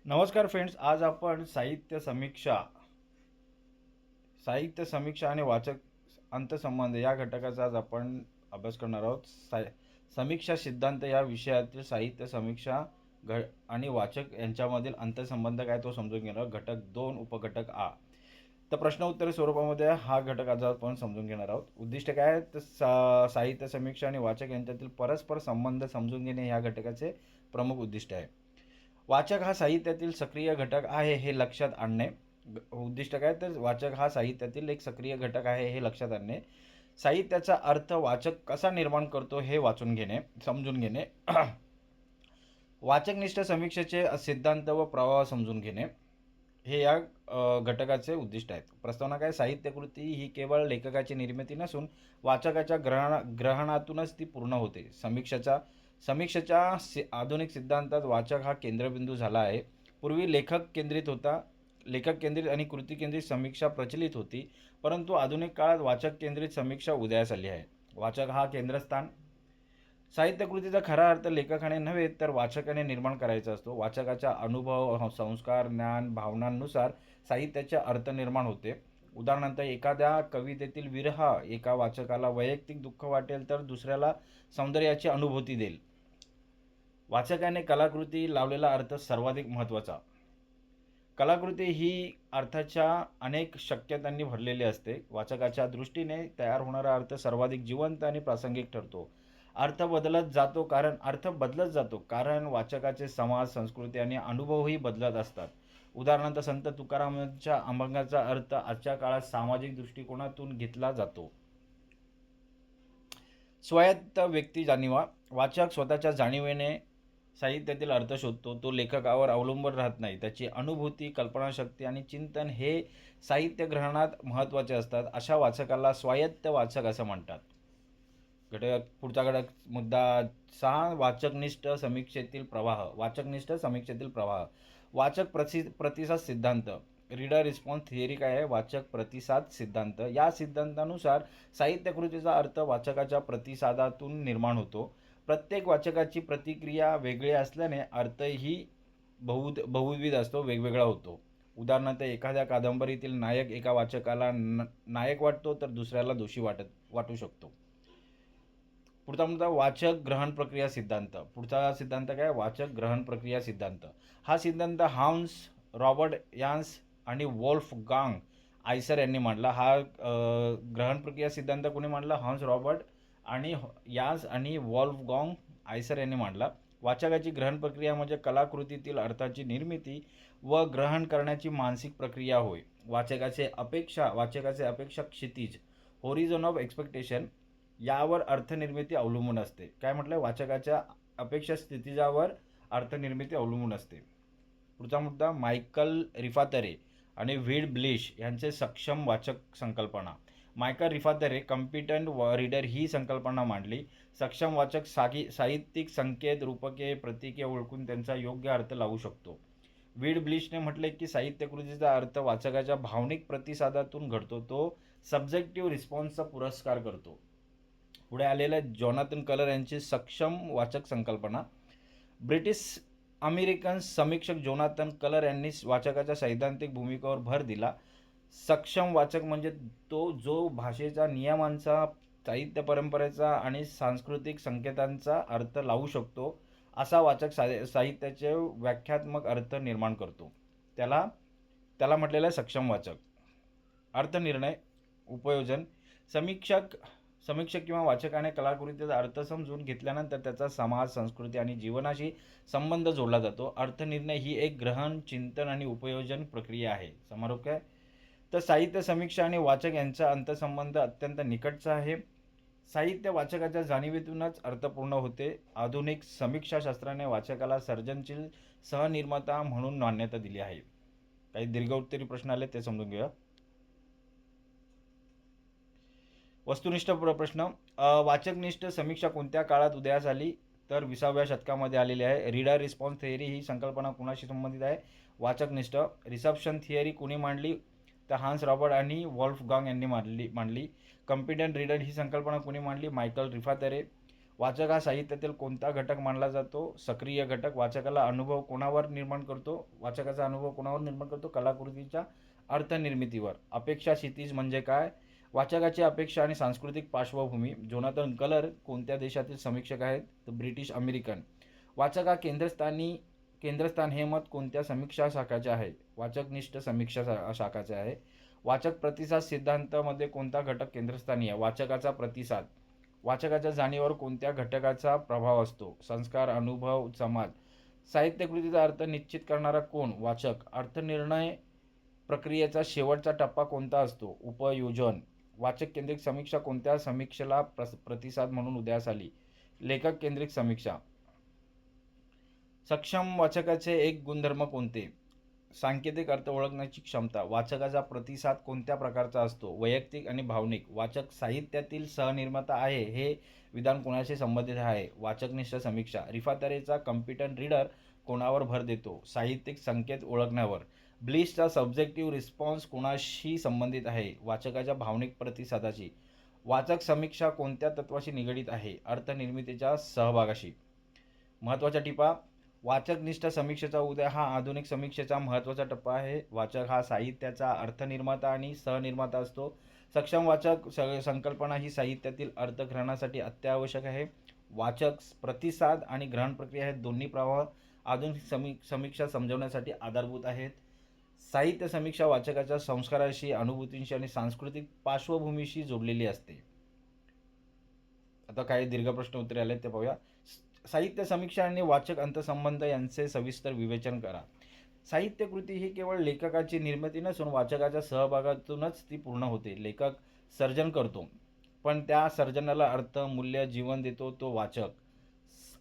नमस्कार फ्रेंड्स, आज आपण साहित्य समीक्षा आणि वाचक अंतसंबंध या घटकाचा आज आपण अभ्यास करणार आहोत. समीक्षा सिद्धांत या विषयातील साहित्य समीक्षा आणि वाचक यांच्यामधील अंतसंबंध काय तो समजून घेणार. घटक 2 उपघटक आ. तर प्रश्न उत्तर स्वरूपामध्ये हा घटक आज आपण समजून घेणार आहोत. उद्दिष्ट काय आहे तर साहित्य समीक्षा आणि वाचक यांच्यातील परस्पर संबंध समजून घेणे ह्या घटकाचे प्रमुख उद्दिष्ट आहे. वाचक हा साहित्यातील सक्रिय घटक आहे हे लक्षात आणणे. उद्दिष्ट काय तर वाचक हा साहित्यातील एक सक्रिय घटक आहे हे लक्षात आणणे. साहित्याचा अर्थ वाचक कसा निर्माण करतो हे समजून घेणे. वाचकनिष्ठ समीक्षेचे सिद्धांत व प्रवाह समजून घेणे हे या घटकाचे उद्दिष्ट आहेत. प्रस्तावना काय, साहित्यकृती ही केवळ लेखकाची निर्मिती नसून वाचकाच्या ग्रहणातूनच ती पूर्ण होते. समीक्षेच्या आधुनिक सिद्धांतात वाचक हा केंद्रबिंदू झाला आहे. पूर्वी लेखक केंद्रित आणि कृती केंद्रित समीक्षा प्रचलित होती, परंतु आधुनिक काळात वाचक केंद्रित समीक्षा उदयास आली आहे. वाचक हा केंद्रस्थान. साहित्यकृतीचा खरा अर्थ लेखकाने नव्हे तर वाचकाने निर्माण करायचा असतो. वाचकाच्या अनुभव, संस्कार, ज्ञान, भावनांनुसार साहित्याचे अर्थ निर्माण होते. उदाहरणार्थ, एखाद्या कवितेतील विरह एका वाचकाला वैयक्तिक दुःख वाटेल तर दुसऱ्याला सौंदर्याची अनुभूती देईल. वाचकाने कलाकृती लावलेला अर्थ सर्वाधिक महत्त्वाचा. कलाकृती ही अर्थाच्या अनेक शक्यतांनी भरलेली असते. वाचकाच्या दृष्टीने तयार होणारा अर्थ सर्वाधिक जिवंत आणि प्रासंगिक ठरतो. अर्थ बदलत जातो कारण वाचकाचे समाज, संस्कृती आणि अनुभवही बदलत असतात. उदाहरणार्थ, संत तुकारामांच्या अभंगाचा अर्थ आजच्या काळात सामाजिक दृष्टिकोनातून घेतला जातो. स्वायत्त व्यक्ती जाणीवा. वाचक स्वतःच्या जाणीवेने साहित्यातील अर्थ शोधतो. तो लेखकावर अवलंबून राहत नाही. त्याची अनुभूती, कल्पनाशक्ती आणि चिंतन हे साहित्य ग्रहणात महत्त्वाचे असतात. अशा वाचकाला स्वायत्त वाचक असं म्हणतात. पुढचा घटक मुद्दा 6, वाचकनिष्ठ समीक्षेतील प्रवाह. वाचक प्रतिसाद सिद्धांत. रीडर रिस्पॉन्स थिअरी काय आहे? वाचक प्रतिसाद सिद्धांत. या सिद्धांतानुसार साहित्यकृतीचा अर्थ वाचकाच्या प्रतिसादातून निर्माण होतो. प्रत्येक वाचकाची प्रतिक्रिया वेगळी असल्याने अर्थही बहुविध असतो, वेगवेगळा होतो. उदाहरणार्थ, एखाद्या कादंबरीतील नायक एका वाचकाला नायक वाटतो तर दुसऱ्याला दोषी वाटू शकतो. पुढचा मुद्दा, वाचक ग्रहण प्रक्रिया सिद्धांत. पुढचा सिद्धांत काय? वाचक ग्रहण प्रक्रिया सिद्धांत. हा सिद्धांत हान्स रॉबर्ट यान्स आणि वोल्फगांग आयसर यांनी मांडला. हा ग्रहण प्रक्रिया सिद्धांत कोणी मांडला? हान्स रॉबर्ट आणि यान्स आणि वोल्फगांग आयसर यांनी मांडला. वाचकाची ग्रहण प्रक्रिया म्हणजे कलाकृतीतील अर्थाची निर्मिती व ग्रहण करण्याची मानसिक प्रक्रिया होय. वाचकाचे अपेक्षा क्षितिज, होरिझॉन ऑफ एक्सपेक्टेशन यावर अर्थनिर्मिती अवलंबून असते. काय म्हटलं? वाचकाच्या अपेक्षा स्थितीजावर अर्थनिर्मिती अवलंबून असते. पुढचा मुद्दा, मायकल रिफातरे आणि व्हीड ब्लिश यांचे सक्षम वाचक संकल्पना. मायकल रिफातरे कॉम्पिटंट रीडर ही संकल्पना मांडली. सक्षम वाचक साहित्यिक संकेत, रूपके, प्रतीके ओळखून त्यांचा योग्य अर्थ लावू शकतो. व्हीड ब्लिशने म्हटले की साहित्यकृतीचा अर्थ वाचकाच्या भावनिक प्रतिसादातून घडतो. तो सब्जेक्टिव्ह रिस्पॉन्सचा पुरस्कार करतो. पुढे आलेल्या जॉनाथन कलर यांची सक्षम वाचक संकल्पना. ब्रिटिश अमेरिकन समीक्षक जोनाथन कलर यांनी वाचकाच्या सैद्धांतिक भूमिकेवर भर दिला. सक्षम वाचक म्हणजे तो जो भाषेच्या नियमांचा, साहित्य परंपरेचा आणि सांस्कृतिक संकेतांचा अर्थ लावू शकतो. असा वाचक साहित्याचे व्याख्यात्मक अर्थ निर्माण करतो. त्याला म्हटलेलं आहे सक्षम वाचक. अर्थनिर्णय उपयोजन. समीक्षक किंवा वाचकाने कलाकृतीचा अर्थ समजून घेतल्यानंतर त्याचा समाज, संस्कृती आणि जीवनाशी संबंध जोडला जातो. अर्थनिर्णय ही एक ग्रहण, चिंतन आणि उपयोजन प्रक्रिया आहे. समारोप काय? तर साहित्य समीक्षा आणि वाचक यांचा अंतसंबंध अत्यंत निकटचा आहे. साहित्य वाचकाच्या जाणीवेतूनच अर्थपूर्ण होते. आधुनिक समीक्षाशास्त्राने वाचकाला सर्जनशील सहनिर्माता म्हणून मान्यता दिली आहे. काही दीर्घोत्तरी प्रश्न आले ते समजून घेऊया. वस्तुनिष्ठ प्रश्न. वाचकनिष्ठ समीक्षा कोणत्या काळात उदयास आली? तर 20व्या शतकामध्ये आलेली आहे. रीडर रिस्पॉन्स थिअरी ही संकल्पना कुणाशी संबंधित आहे? वाचकनिष्ठ. रिसेप्शन थिअरी कुणी मांडली? तर हान्स रॉबर्ट आणि वॉल्फगांग यांनी मांडली. कॉम्पिटंट रीडर ही संकल्पना कुणी मांडली? मायकल रिफातरे. वाचक हा साहित्यातील कोणता घटक मानला जातो? सक्रिय घटक. वाचकाचा अनुभव कोणावर निर्माण करतो? कलाकृतीच्या अर्थनिर्मितीवर. अपेक्षा क्षितिज म्हणजे काय? वाचकाची अपेक्षा आणि सांस्कृतिक पार्श्वभूमी. जोनाथन कलर कोणत्या देशातील समीक्षक आहेत? तर ब्रिटिश अमेरिकन. वाचक हा केंद्रस्थान हे मत कोणत्या समीक्षा शाखाचे आहे? वाचकनिष्ठ समीक्षा शाखाचे आहे. वाचक प्रतिसाद सिद्धांतामध्ये कोणता घटक केंद्रस्थानी आहे? वाचकाचा प्रतिसाद. वाचकाच्या जाणीवर कोणत्या घटकाचा प्रभाव असतो? संस्कार, अनुभव, समाज. साहित्यकृतीचा अर्थ निश्चित करणारा कोण? वाचक. अर्थनिर्णय प्रक्रियेचा शेवटचा टप्पा कोणता असतो? उपयोजन. वाचक केंद्रित समीक्षा कोणत्या समीक्षेला प्रतिसाद म्हणून उदयास आली? लेखक केंद्रित समीक्षा. सक्षम वाचकाचे एक गुणधर्म कोणते? सांकेतिक अर्थ ओळखण्याची क्षमता. वाचकाचा प्रतिसाद कोणत्या प्रकारचा असतो? वैयक्तिक आणि भावनिक. वाचक साहित्यातील सहनिर्माता आहे हे विधान कोणाशी संबंधित आहे? वाचकनिष्ठ समीक्षा. रिफातरेचा कॉम्पिटंट रीडर कोणावर भर देतो? साहित्यिक संकेत ओळखण्यावर. ब्लिशचा सब्जेक्टिव्ह रिस्पॉन्स कोणाशी संबंधित आहे? वाचकाच्या भावनिक प्रतिसादाशी. वाचक समीक्षा कोणत्या तत्वाशी निगडीत आहे? अर्थनिर्मितीच्या सहभागाशी. महत्त्वाच्या टिपा. वाचकनिष्ठ समीक्षेचा उदय हा आधुनिक समीक्षेचा महत्त्वाचा टप्पा आहे. वाचक हा साहित्याचा अर्थनिर्माता आणि सहनिर्माता असतो. सक्षम वाचक संकल्पना ही साहित्यातील अर्थग्रहणासाठी अत्यावश्यक आहे. वाचक प्रतिसाद आणि ग्रहण प्रक्रिया हे दोन्ही प्रवाह आधुनिक समीक्षा समजवण्यासाठी आधारभूत आहेत. साहित्य समीक्षा वाचकाच्या संस्काराशी, अनुभूतींशी आणि सांस्कृतिक पार्श्वभूमीशी जोडलेली असते. आता काही दीर्घ प्रश्न उत्तरे आले ते पाहूया. साहित्य समीक्षा आणि वाचक अंतसंबंध यांचे सविस्तर विवेचन करा. साहित्यकृती ही केवळ लेखकाची निर्मिती नसून वाचकाच्या सहभागातूनच ती पूर्ण होते. लेखक सर्जन करतो, पण त्या सर्जनाला अर्थ, मूल्य, जीवन देतो तो वाचक.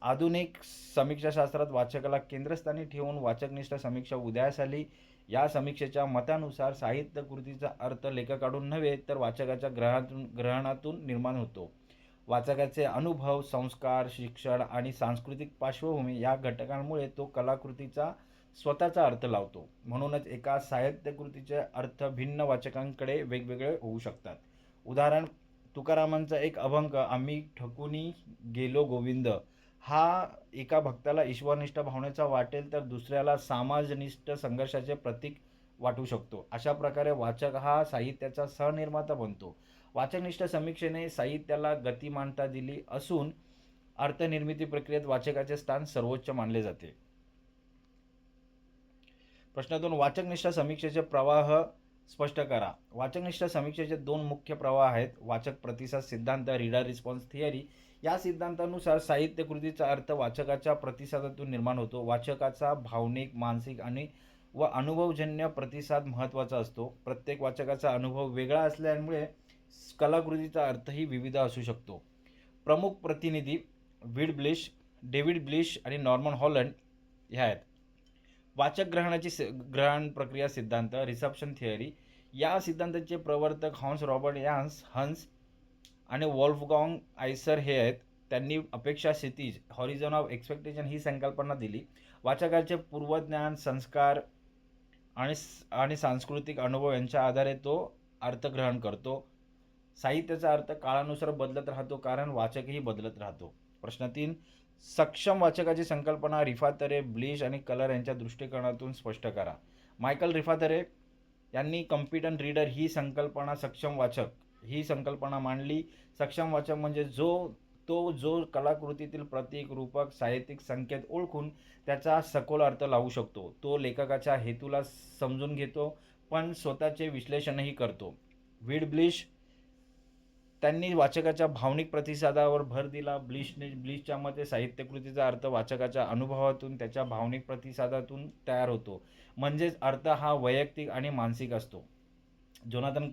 आधुनिक समीक्षाशास्त्रात वाचकाला केंद्रस्थानी ठेवून वाचकनिष्ठ समीक्षा उदयास आली. या समीक्षेच्या मतानुसार साहित्यकृतीचा अर्थ लेखकाकडून नव्हे तर वाचकाच्या ग्रहणातून निर्माण होतो. वाचकाचे अनुभव, संस्कार, शिक्षण आणि सांस्कृतिक पार्श्वभूमी या घटकांमुळे तो कलाकृतीचा स्वतःचा अर्थ लावतो. म्हणूनच एका साहित्यकृतीचे अर्थ भिन्न वाचकांकडे वेगवेगळे होऊ शकतात. उदाहरण, तुकारामांचा एक अभंग आम्ही ठकुनी गेलो गोविंद हा एका भक्ताला ईश्वरनिष्ठ भावनेचा वाटेल तर दुसऱ्याला समाजनिष्ठ संघर्षाचे प्रतीक वाटू शकतो. अशा प्रकारे वाचक हा साहित्याचा सहनिर्माता बनतो. वाचकनिष्ठ समीक्षेने साहित्याला गतिमानता दिली असून अर्थनिर्मिती प्रक्रियेत वाचकाचे स्थान सर्वोच्च मानले जाते. प्रश्न 2. वाचकनिष्ठ समीक्षेचे प्रवाह स्पष्ट करा. वाचकनिष्ठ समीक्षेचे दोन मुख्य प्रवाह आहेत. वाचक प्रतिसाद सिद्धांत, रीडर रिस्पॉन्स थिअरी. या सिद्धांतानुसार साहित्यकृतीचा अर्थ वाचकाच्या प्रतिसादातून निर्माण होतो. वाचकाचा भावनिक, मानसिक आणि अनुभवजन्य प्रतिसाद महत्त्वाचा असतो. प्रत्येक वाचकाचा अनुभव वेगळा असल्यामुळे कलाकृतीचा अर्थही विविध असू शकतो. प्रमुख प्रतिनिधी डेव्हिड ब्लिश आणि नॉर्मन हॉलंड ह्या आहेत. वाचक ग्रहण प्रक्रिया सिद्धांत, रिसेप्शन थिअरी. या सिद्धांताचे प्रवर्तक रॉबर्ट हंस आणि वॉल्फगॉंग आयसर हे आहेत. त्यांनी अपेक्षा क्षितिज, हॉरिझॉन ऑफ एक्सपेक्टेशन ही संकल्पना दिली. वाचकाचे पूर्वज्ञान, संस्कार आणि सांस्कृतिक अनुभव यांच्या आधारे तो अर्थग्रहण करतो. साहित्याचा अर्थ काळानुसार बदलत राहतो कारण वाचकही बदलत राहतो. प्रश्न 3. सक्षम वाचकाची संकल्पना रिफातरे, ब्लिश आणि कलर यांच्या दृष्टिकोनातून स्पष्ट करा. मायकल रिफातरे यांनी कॉम्पिटंट रीडर ही संकल्पना, सक्षम वाचक ही संकल्पना मांडली. सक्षम वाचक म्हणजे जो कलाकृतीतील प्रतीक, रूपक, साहित्यिक संकेत ओळखून त्याचा सखोल अर्थ लावू शकतो. तो लेखकाच्या हेतूला समजून घेतो पण स्वतःचे विश्लेषणही करतो. ब्लिश त्यांनी वाचकाच्या भावनिक प्रतिसादावर भर दिला. ब्लिशच्या मते साहित्यकृतीचा अर्थ वाचकाच्या अनुभवातून, त्याच्या भावनिक प्रतिसादातून तयार होतो. म्हणजेच अर्थ हा वैयक्तिक आणि मानसिक असतो. जोनाथन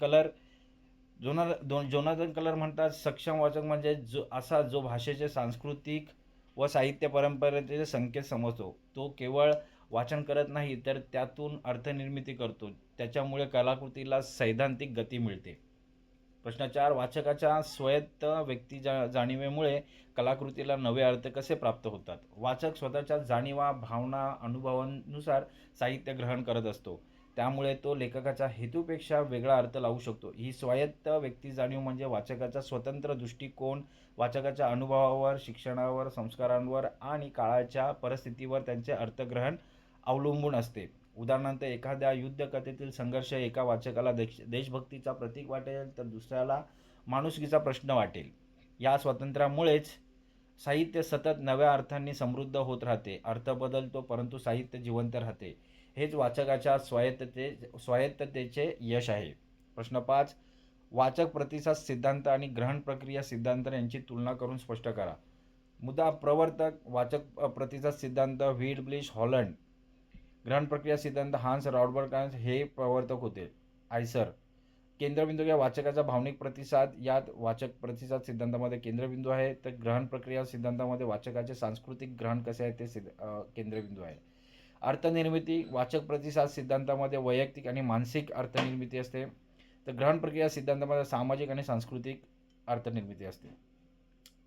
कलर म्हणतात, सक्षम वाचक म्हणजे जो भाषेचे, सांस्कृतिक व साहित्य परंपरेचे संकेत समजतो. तो केवळ वाचन करत नाही तर त्यातून अर्थनिर्मिती करतो. त्याच्यामुळे कलाकृतीला सैद्धांतिक गती मिळते. प्रश्न 4. वाचकाच्या स्वायत्त व्यक्ती जाणीवेमुळे कलाकृतीला नवे अर्थ कसे प्राप्त होतात. वाचक स्वतःच्या जाणीवा, भावना, अनुभवानुसार साहित्य ग्रहण करत असतो. त्यामुळे तो लेखकाच्या हेतूपेक्षा वेगळा अर्थ लावू शकतो. ही स्वायत्त व्यक्ती जाणीव म्हणजे वाचकाचा स्वतंत्र दृष्टिकोन वाचकाच्या अनुभवावर, शिक्षणावर, संस्कारांवर आणि काळाच्या परिस्थितीवर त्यांचे अर्थग्रहण अवलंबून असते. उदाहरणार्थ, एखाद्या युद्धकथेतील संघर्ष एका वाचकाला देशभक्तीचा प्रतीक वाटेल, तर दुसऱ्याला माणुसकीचा प्रश्न वाटेल. या स्वातंत्र्यामुळेच साहित्य सतत नव्या अर्थांनी समृद्ध होत राहते. अर्थ बदलतो, परंतु साहित्य जिवंत राहते. हेच वाचकाच्या स्वायत्ततेचे यश आहे. प्रश्न 5. वाचक प्रतिसाद सिद्धांत आणि ग्रहण प्रक्रिया सिद्धांत यांची तुलना करून स्पष्ट करा. मुद्दा: प्रवर्तक वाचक प्रतिसाद सिद्धांत व्हीट हॉलंड. ग्रहण प्रक्रिया सिद्धांत हान्स रॉडबर्ग हे प्रवर्तक होते. आयसर. केंद्रबिंदू या वाचकाचा भावनिक प्रतिसाद यात वाचक प्रतिसाद सिद्धांतामध्ये केंद्रबिंदू आहे, तर ग्रहण प्रक्रिया सिद्धांतामध्ये वाचकाचे सांस्कृतिक ग्रहण कसे आहे ते केंद्रबिंदू आहे. अर्थनिर्मिती वाचक प्रतिसाद सिद्धांतामध्ये वैयक्तिक आणि मानसिक अर्थनिर्मिती असते, तर ग्रहण प्रक्रिया सिद्धांतामध्ये सामाजिक आणि सांस्कृतिक अर्थनिर्मिती असते.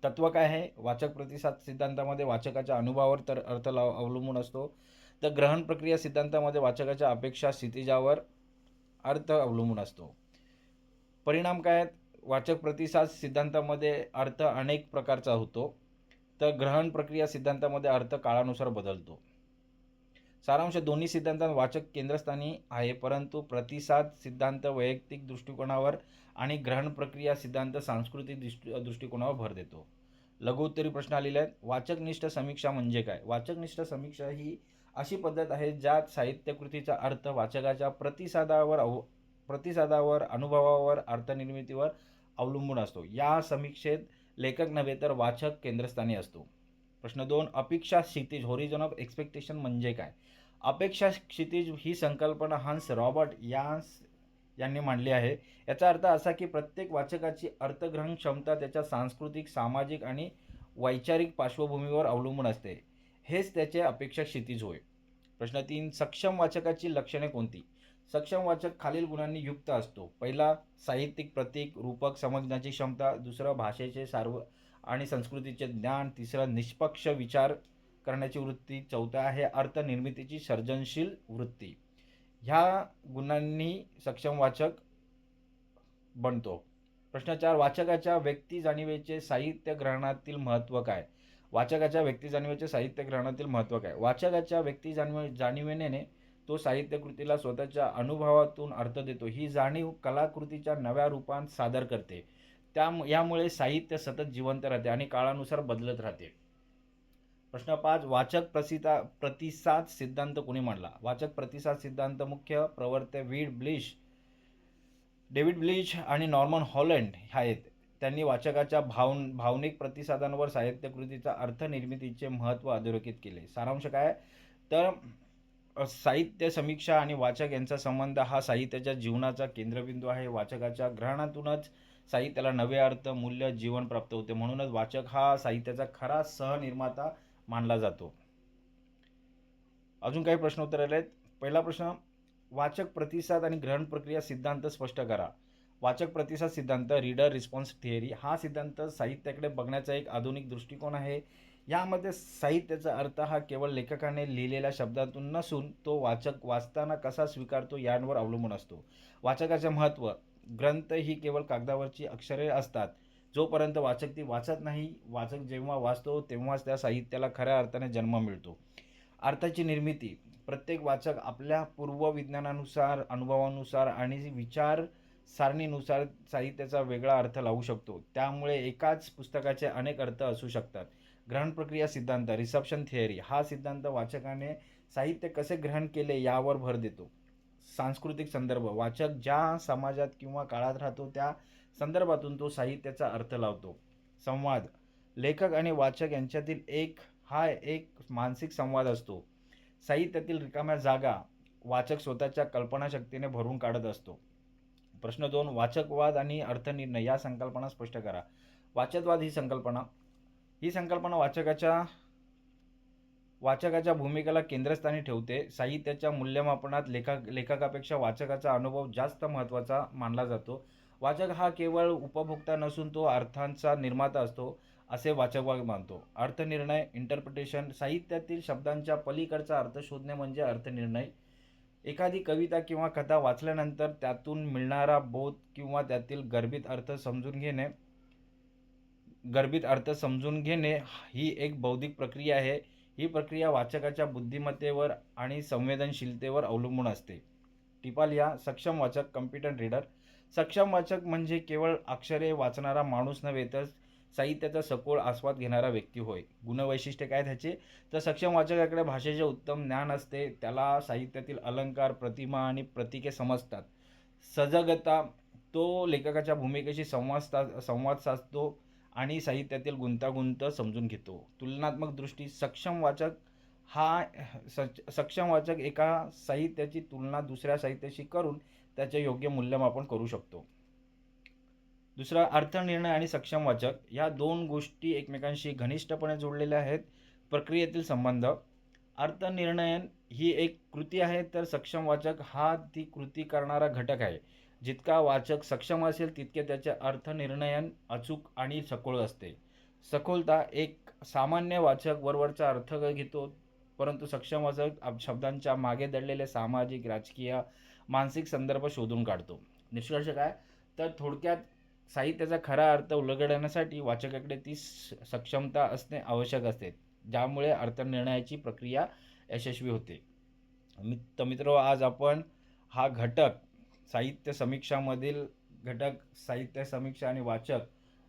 तत्व काय आहे? वाचक प्रतिसाद सिद्धांतामध्ये वाचकाच्या अनुभवावर तर अर्थ अवलंबून असतो, तर ग्रहण प्रक्रिया सिद्धांतामध्ये वाचकाच्या अपेक्षा स्थितीजावर अर्थ अवलंबून असतो. परिणाम काय आहेत? वाचक प्रतिसाद सिद्धांतामध्ये अर्थ अनेक प्रकारचा होतो, तर ग्रहण प्रक्रिया सिद्धांतामध्ये अर्थ काळानुसार बदलतो. सारांश: दोन्ही सिद्धांतांत वाचक केंद्रस्थानी आहे, परंतु प्रतिसाद सिद्धांत वैयक्तिक दृष्टिकोनावर आणि ग्रहण प्रक्रिया सिद्धांत सांस्कृतिक दृष्टिकोनावर भर देतो. लघुउत्तरी प्रश्न आलेले आहेत. वाचकनिष्ठ समीक्षा म्हणजे काय? वाचकनिष्ठ समीक्षा ही अशी पद्धत आहे ज्यात साहित्यकृतीचा अर्थ वाचकाच्या प्रतिसादावर, अनुभवावर, अर्थनिर्मितीवर अवलंबून असतो. या समीक्षेत लेखक नव्हे तर वाचक केंद्रस्थानी असतो. प्रश्न 2. अपेक्षा क्षितिज होरिझॉन ऑफ एक्सपेक्टेशन म्हणजे काय? अपेक्षा क्षितिज ही संकल्पना हान्स रॉबर्ट यांनी मांडली आहे. याचा अर्थ असा की प्रत्येक वाचकाची अर्थग्रहण क्षमता त्याच्या सांस्कृतिक, सामाजिक आणि वैचारिक पार्श्वभूमीवर अवलंबून असते. हेच त्याचे अपेक्षा क्षितिज होय. प्रश्न 3. सक्षम वाचकाची लक्षणे कोणती? सक्षम वाचक खालील गुणांनी युक्त असतो. पहिला, साहित्यिक प्रतीक रूपक समजण्याची क्षमता. दुसरं, भाषेचे आणि संस्कृतीचे ज्ञान. तिसरं, निष्पक्ष विचार करण्याची वृत्ती. चौथा आहे अर्थनिर्मितीची सर्जनशील वृत्ती. ह्या गुणांनी सक्षम वाचक बनतो. प्रश्न 4. वाचकाच्या व्यक्ती जाणीवेचे साहित्य ग्रहणातील महत्त्व काय? वाचकाच्या व्यक्ती जाणीवेचे साहित्य ग्रहणातील महत्त्व काय? वाचकाच्या व्यक्ती जाणीवेने तो साहित्यकृतीला स्वतःच्या अनुभवातून अर्थ देतो. ही जाणीव कलाकृतीच्या नव्या रूपांत सादर करते. यामुळे साहित्य सतत जिवंत राहते आणि काळानुसार बदलत राहते. प्रश्न 5. वाचक प्रतिसाद सिद्धांत कोणी मांडला? वाचक प्रतिसाद सिद्धांत मुख्य प्रवर्तक डेव्हिड ब्लिश आणि नॉर्मन हॉलंड आहेत. त्यांनी वाचकाच्या भावनिक प्रतिसादांवर साहित्यकृतीचा अर्थनिर्मितीचे महत्त्व अधोरेखित केले. सारांश काय? तर साहित्य समीक्षा आणि वाचक यांचा संबंध हा साहित्याच्या जीवनाचा केंद्रबिंदू आहे. वाचकाच्या ग्रहणातूनच साहित्याला नवे अर्थ, मूल्य, जीवन प्राप्त होते. म्हणूनच वाचक हा साहित्याचा खरा सहनिर्माता मानला जातो. अजून काही प्रश्न उत्तर आले आहेत. पहिला प्रश्न, वाचक प्रतिसाद आणि ग्रहण प्रक्रिया सिद्धांत स्पष्ट करा. वाचक प्रतिसाद सिद्धांत रीडर रिस्पॉन्स थिअरी हा सिद्धांत साहित्याकडे बघण्याचा एक आधुनिक दृष्टिकोन आहे. यामध्ये साहित्याचा अर्थ हा केवळ लेखकाने लिहिलेल्या शब्दातून नसून तो वाचक वाचताना कसा स्वीकारतो यावर अवलंबून असतो. वाचकाचे महत्त्व: ग्रंथ ही केवळ कागदावरची अक्षरे असतात. जोपर्यंत वाचक ती वाचत नाही, वाचक जेव्हा वाचतो तेव्हाच त्या साहित्याला खऱ्या अर्थाने जन्म मिळतो. अर्थाची निर्मिती: प्रत्येक वाचक आपल्या पूर्वविज्ञानानुसार, अनुभवानुसार आणि विचारसारणीनुसार साहित्याचा वेगळा अर्थ लावू शकतो. त्यामुळे एकाच पुस्तकाचे अनेक अर्थ असू शकतात. ग्रहण प्रक्रिया सिद्धांत रिसेप्शन थिअरी हा सिद्धांत वाचकाने साहित्य कसे ग्रहण केले यावर भर देतो. सांस्कृतिक संदर्भ: वाचक ज्या समाजात किंवा काळात राहतो त्या संदर्भातून तो साहित्याचा अर्थ लावतो. संवाद: लेखक आणि वाचक यांच्यातील एक मानसिक संवाद असतो. साहित्यातील रिकाम्या जागा वाचक स्वतःच्या कल्पनाशक्तीने भरून काढत असतो. प्रश्न 2. वाचकवाद आणि अर्थनिर्णय या संकल्पना स्पष्ट करा. वाचकवाद ही संकल्पना वाचकाच्या भूमिकेला केंद्रस्थानी ठेवते. साहित्याच्या मूल्यमापनात लेखकापेक्षा वाचकाचा अनुभव जास्त महत्त्वाचा मानला जातो. वाचक हा केवळ उपभोक्ता नसून तो अर्थांचा निर्माता असतो असे वाचकवाद मानतो. अर्थनिर्णय इंटरप्रिटेशन: साहित्यातील शब्दांच्या पलीकडचा अर्थ शोधणे म्हणजे अर्थनिर्णय. एखादी कविता किंवा कथा वाचल्यानंतर त्यातून मिळणारा बोध किंवा त्यातील गर्भित अर्थ समजून घेणे ही एक बौद्धिक प्रक्रिया आहे. ही प्रक्रिया वाचकाच्या बुद्धिमत्तेवर आणि संवेदनशीलतेवर अवलंबून असते. टिपाल या सक्षम वाचक कॉम्पिटंट रीडर. सक्षम वाचक म्हणजे केवळ अक्षरे वाचणारा माणूस नव्हे, तर साहित्याचा सखोल आस्वाद घेणारा व्यक्ती होय. गुणवैशिष्ट्ये काय त्याचे? तर सक्षम वाचकाकडे भाषेचे उत्तम ज्ञान असते. त्याला साहित्यातील अलंकार, प्रतिमा आणि प्रतीके समजतात. सजगता, तो लेखकाच्या भूमिकेशी संवाद साधतो आणि साहित्यातील गुंतागुंत समजून घेतो. तुलनात्मक दृष्टी. सक्षम वाचक एका साहित्याची तुलना दुसऱ्या साहित्याशी करून त्याचे योग्य मूल्यमापन करू शकतो. दुसरा, अर्थनिर्णय आणि सक्षम वाचक. या दोन गोष्टी एकमेकांशी घनिष्ठपणे जोडलेल्या आहेत. प्रक्रियेतील संबंध. अर्थनिर्णयन ही एक कृती आहे, तर सक्षम वाचक हा ती कृती करणारा घटक आहे. जितका वाचक सक्षम असेल तितके त्याचे अर्थनिर्णयन अचूक आणि सखोल असते. सखोलता. एक सामान्य वाचक वरवरचा अर्थ घेतो, परंतु सक्षम वाचक शब्दांच्या मागे दडलेले सामाजिक, राजकीय, मानसिक संदर्भ शोधून काढतो. निष्कर्ष काय? तर थोडक्यात साहित्याचा खरा अर्थ उलगडण्यासाठी वाचकाकडे ती सक्षमता असणे आवश्यक असते, ज्यामुळे अर्थनिर्णयाची प्रक्रिया यशस्वी होते. मित्र, आज आपण हा घटक साहित्य समीक्षामधील घटक, साहित्य समीक्षा आणि वाचक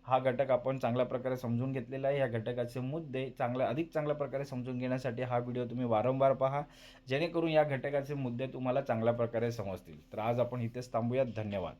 हा घटक आपण चांगल्या प्रकारे समजून घेतलेला आहे. या घटकाचे मुद्दे अधिक चांगल्या प्रकारे समजून घेण्यासाठी हा व्हिडिओ तुम्ही वारंवार पहा, जेणेकरून या घटकाचे मुद्दे तुम्हाला चांगल्या प्रकारे समजतील. तर आज आपण इथेच थांबूयात. धन्यवाद.